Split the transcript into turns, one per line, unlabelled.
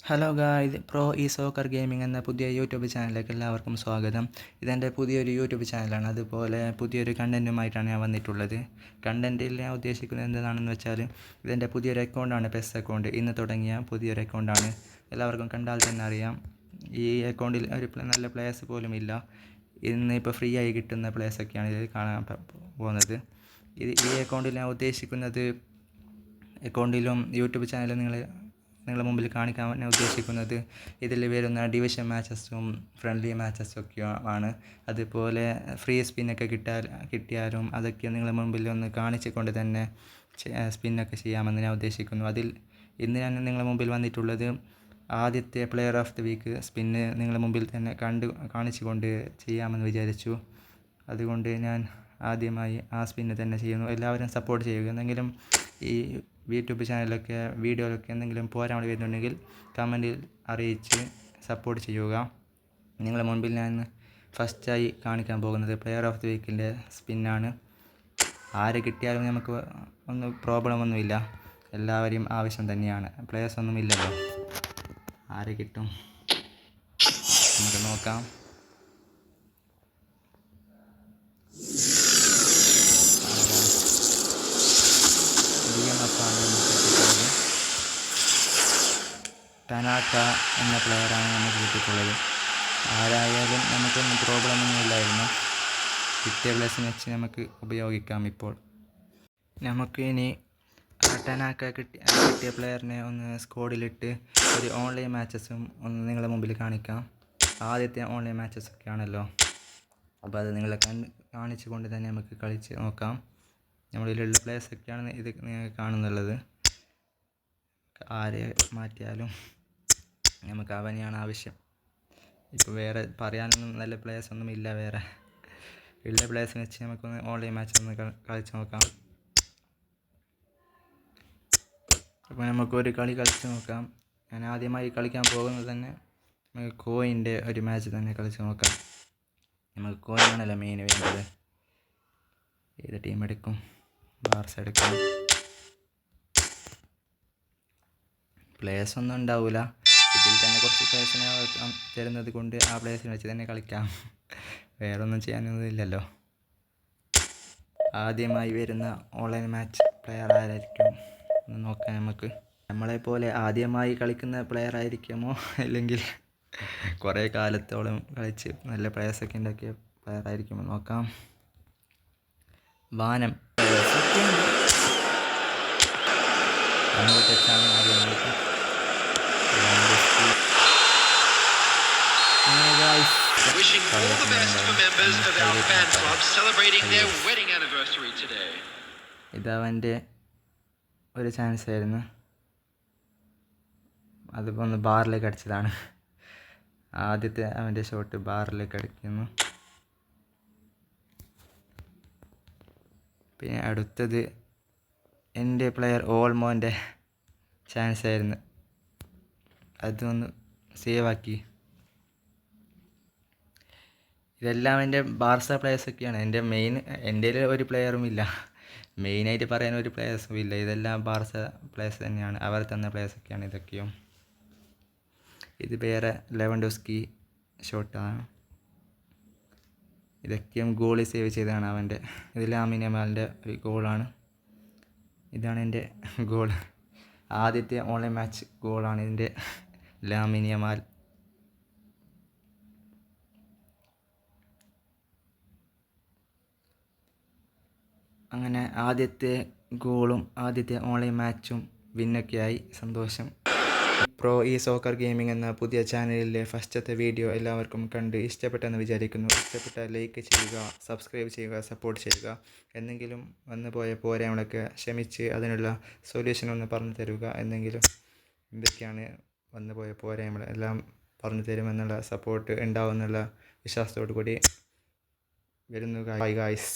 Hello guys, pro ഈ soccer gaming എന്ന പുതിയ യൂട്യൂബ് ചാനലിലേക്ക് എല്ലാവർക്കും സ്വാഗതം. ഇതെൻ്റെ പുതിയൊരു യൂട്യൂബ് ചാനലാണ്. അതുപോലെ പുതിയൊരു കണ്ടൻറ്റുമായിട്ടാണ് ഞാൻ വന്നിട്ടുള്ളത്. കണ്ടൻറ്റിൽ ഞാൻ ഉദ്ദേശിക്കുന്നത് എന്താണെന്ന് വെച്ചാൽ, ഇതെൻ്റെ പുതിയൊരു അക്കൗണ്ടാണ്, പെസ് അക്കൗണ്ട്. ഇന്ന് തുടങ്ങിയ പുതിയൊരു അക്കൗണ്ടാണ്. എല്ലാവർക്കും കണ്ടാൽ തന്നെ അറിയാം. ഈ അക്കൗണ്ടിൽ ഒരു നല്ല പ്ലേയേഴ്സ് പോലും ഇല്ല. ഇന്ന് ഇപ്പോൾ ഫ്രീ ആയി കിട്ടുന്ന പ്ലേയേഴ്സൊക്കെയാണ് ഇതിൽ കാണാൻ പോകുന്നത്. ഈ അക്കൗണ്ടിൽ ഞാൻ ഉദ്ദേശിക്കുന്നത്, അക്കൗണ്ടിലും യൂട്യൂബ് ചാനലും നിങ്ങളുടെ മുമ്പിൽ കാണിക്കാൻ ഞാൻ ഉദ്ദേശിക്കുന്നത് ഇതിൽ വരുന്ന ഡിവിഷൻ മാച്ചസും ഫ്രണ്ട്ലി മാച്ചസും ഒക്കെയാണ്. അതുപോലെ ഫ്രീ സ്പിന്നൊക്കെ കിട്ടിയാലും അതൊക്കെ നിങ്ങളുടെ മുമ്പിൽ ഒന്ന് കാണിച്ചുകൊണ്ട് തന്നെ സ്പിന്നൊക്കെ ചെയ്യാമെന്ന് ഞാൻ ഉദ്ദേശിക്കുന്നു. ഇന്ന് ഞാൻ നിങ്ങളുടെ മുമ്പിൽ വന്നിട്ടുള്ളത് ആദ്യത്തെ player of the week spin നിങ്ങളുടെ മുമ്പിൽ തന്നെ കാണിച്ചുകൊണ്ട് ചെയ്യാമെന്ന് വിചാരിച്ചു. അതുകൊണ്ട് ഞാൻ ആദ്യമായി ആ സ്പിന്ന് തന്നെ ചെയ്യുന്നു. എല്ലാവരും സപ്പോർട്ട് ചെയ്യുക. എന്തെങ്കിലും ഈ യൂട്യൂബ് ചാനലിലൊക്കെ വീഡിയോയിലൊക്കെ എന്തെങ്കിലും പോരാൻ വരുന്നുണ്ടെങ്കിൽ കമൻറ്റിൽ അറിയിച്ച് സപ്പോർട്ട് ചെയ്യുക. നിങ്ങളുടെ മുൻപിൽ ഞാൻ ഫസ്റ്റായി കാണിക്കാൻ പോകുന്നത് പ്ലെയർ ഓഫ് ദി വീക്കിൻ്റെ സ്പിന്നാണ്. ആര് കിട്ടിയാലും നമുക്ക് പ്രോബ്ലം ഒന്നുമില്ല. എല്ലാവരെയും ആവശ്യം തന്നെയാണ്. പ്ലെയേഴ്സ് ഒന്നും ഇല്ലല്ലോ, ആര് കിട്ടും നമുക്ക് നോക്കാം. ടനാക്ക എന്ന പ്ലെയറാണ് നമുക്ക് കിട്ടിയിട്ടുള്ളത്. ആരായാലും നമുക്കൊന്നും പ്രോബ്ലമൊന്നും ഇല്ലായിരുന്നു. കിട്ടിയ പ്ലേസിന് വെച്ച് നമുക്ക് ഉപയോഗിക്കാം. ഇപ്പോൾ നമുക്ക് ഇനി ടനാക്ക കിട്ടിയ പ്ലെയറിനെ ഒന്ന് സ്ക്വാഡിലിട്ട് ഒരു ഓൺലൈൻ മാച്ചസും ഒന്ന് നിങ്ങളുടെ മുമ്പിൽ കാണിക്കാം. ആദ്യത്തെ ഓൺലൈൻ മാച്ചസൊക്കെ ആണല്ലോ, അപ്പോൾ അത് നിങ്ങളെ കാണിച്ചു കൊണ്ട് തന്നെ നമുക്ക് കളിച്ച് നോക്കാം. നമ്മളിലുള്ള പ്ലേയേഴ്സൊക്കെയാണ് ഇത് കാണുന്നുള്ളത്. ആരെ മാറ്റിയാലും നമുക്ക് അവനെയാണ് ആവശ്യം. ഇപ്പോൾ വേറെ പറയാനൊന്നും നല്ല പ്ലേയേഴ്സൊന്നും ഇല്ല. വേറെ ഉള്ള പ്ലേയേഴ്സിനെ വെച്ച് നമുക്കൊന്ന് ഓൺലൈൻ മാച്ച് ഒന്ന് കളിച്ച് നോക്കാം. അപ്പോൾ നമുക്കൊരു കളി കളിച്ച് നോക്കാം. ഞാൻ ആദ്യമായി കളിക്കാൻ പോകുന്നത് തന്നെ നമുക്ക് കോയിൻ്റെ ഒരു മാച്ച് തന്നെ കളിച്ച് നോക്കാം. നമുക്ക് കോയിനാണല്ലോ മെയിൻ വേണ്ടത്. ഏത് ടീം എടുക്കും? ബാർസ എടുക്കും. പ്ലേയേഴ്സൊന്നും ഉണ്ടാവില്ല. ഇതിൽ തന്നെ കുറച്ച് പ്ലേയേഴ്സിനെ തരുന്നത് കൊണ്ട് ആ പ്ലേയേഴ്സിനെ വെച്ച് തന്നെ കളിക്കാം. വേറൊന്നും ചെയ്യാനൊന്നുമില്ലല്ലോ. ആദ്യമായി വരുന്ന ഓൺലൈൻ മാച്ച് പ്ലെയർ ആരായിരിക്കും എന്ന് നോക്കാം. നമ്മളെപ്പോലെ ആദ്യമായി കളിക്കുന്ന പ്ലെയർ ആയിരിക്കുമോ, അല്ലെങ്കിൽ കുറേ കാലത്തോളം കളിച്ച് നല്ല പ്ലെയേഴ്സൊക്കെ ഉണ്ടാക്കിയ പ്ലെയർ ആയിരിക്കുമോ നോക്കാം. വാനം അങ്ങോട്ടാണ് ആദ്യം കളിക്കാം.
Wishing all the best for members of our fan club celebrating their wedding anniversary today.
ഇതവൻ്റെ ഒരു ചാൻസ് ആയിരുന്നു. അതിപ്പോൾ ഒന്ന് ബാറിലേക്ക് അടിച്ചതാണ്. ആദ്യത്തെ അവൻ്റെ ഷോട്ട് ബാറിലേക്ക് അടിക്കുന്നു. പിന്നെ അടുത്തത് എൻ്റെ പ്ലെയർ ഓൾമോൻ്റെ ചാൻസ് ആയിരുന്നു. അതൊന്ന് സേവാക്കി. ഇതെല്ലാം എൻ്റെ ബാർസ പ്ലേയേഴ്സൊക്കെയാണ്. എൻ്റെ ഒരു പ്ലെയറും ഇല്ല. മെയിനായിട്ട് പറയാൻ ഒരു പ്ലെയേഴ്സും ഇല്ല. ഇതെല്ലാം ബാർസ പ്ലേയേഴ്സ് തന്നെയാണ്. അവർ തന്ന പ്ലേയേഴ്സൊക്കെയാണ് ഇതൊക്കെയും. ഇത് വേറെ ലെവൻഡോസ്കി ഷോട്ടാണ്. ഇതൊക്കെയും ഗോളി സേവ് ചെയ്തതാണ് അവൻ്റെ. ഇത് ലാമിൻ യമാലിൻ്റെ ഒരു ഗോളാണ്. ഇതാണ് എൻ്റെ ഗോൾ. ആദ്യത്തെ ഓൺലൈൻ മാച്ച് ഗോളാണ് ഇതിൻ്റെ. Lamine Yamal. അങ്ങനെ ആദ്യത്തെ ഗോളും ആദ്യത്തെ ഓൺലൈൻ മാച്ചും വിന്നൊക്കെയായി. സന്തോഷം. പ്രോ ഈ സോക്കർ ഗെയിമിംഗ് എന്ന പുതിയ ചാനലിലെ ഫസ്റ്റത്തെ വീഡിയോ എല്ലാവർക്കും കണ്ട് ഇഷ്ടപ്പെട്ടെന്ന് വിചാരിക്കുന്നു. ഇഷ്ടപ്പെട്ടാൽ ലൈക്ക് ചെയ്യുക, സബ്സ്ക്രൈബ് ചെയ്യുക, സപ്പോർട്ട് ചെയ്യുക. എന്തെങ്കിലും വന്നു പോയ പോരായ്മകളൊക്കെ ക്ഷമിച്ച് അതിനുള്ള സൊല്യൂഷൻ ഒന്ന് പറഞ്ഞു തരുക. എന്തൊക്കെയാണ് വന്നു പോയ പോരായ്മകൾ എല്ലാം പറഞ്ഞു തരുമെന്നുള്ള സപ്പോർട്ട് ഉണ്ടാവുമെന്നുള്ള വിശ്വാസത്തോടു കൂടി വരുന്നു. ഗായ്സ്.